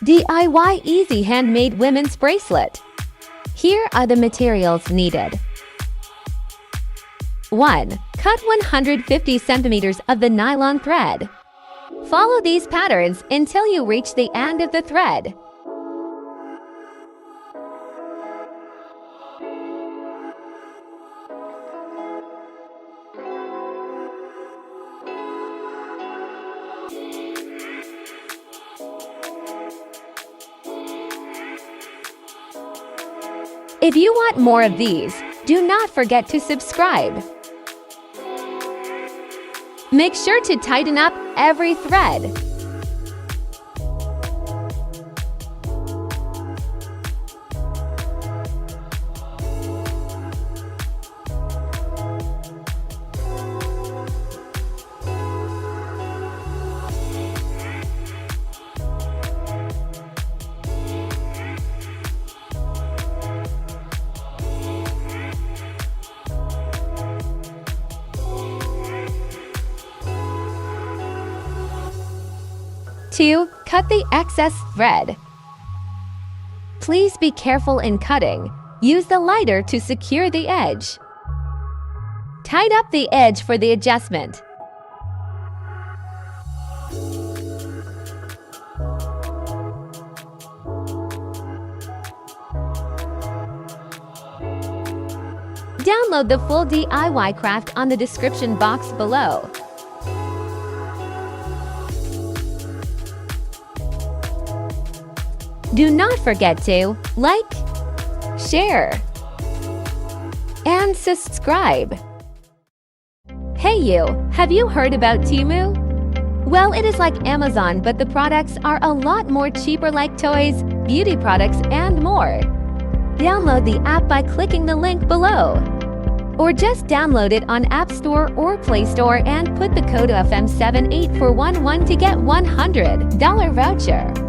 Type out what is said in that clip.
DIY Easy Handmade Women's Bracelet. Here are the materials needed. 1. Cut 150 centimeters of the nylon thread. Follow these patterns until you reach the end of the thread. If you want more of these, do not forget to subscribe. Make sure to tighten up every thread. Two, cut the excess thread. Please be careful in cutting. Use the lighter to secure the edge. Tighten up the edge for the adjustment. Download the full DIY craft on the description box below. Do not forget to like, share, and subscribe. Hey you, have you heard about Temu? Well, it is like Amazon, but the products are a lot more cheaper, like toys, beauty products, and more. Download the app by clicking the link below. Or just download it on App Store or Play Store and put the code FM78411 to get $100 voucher.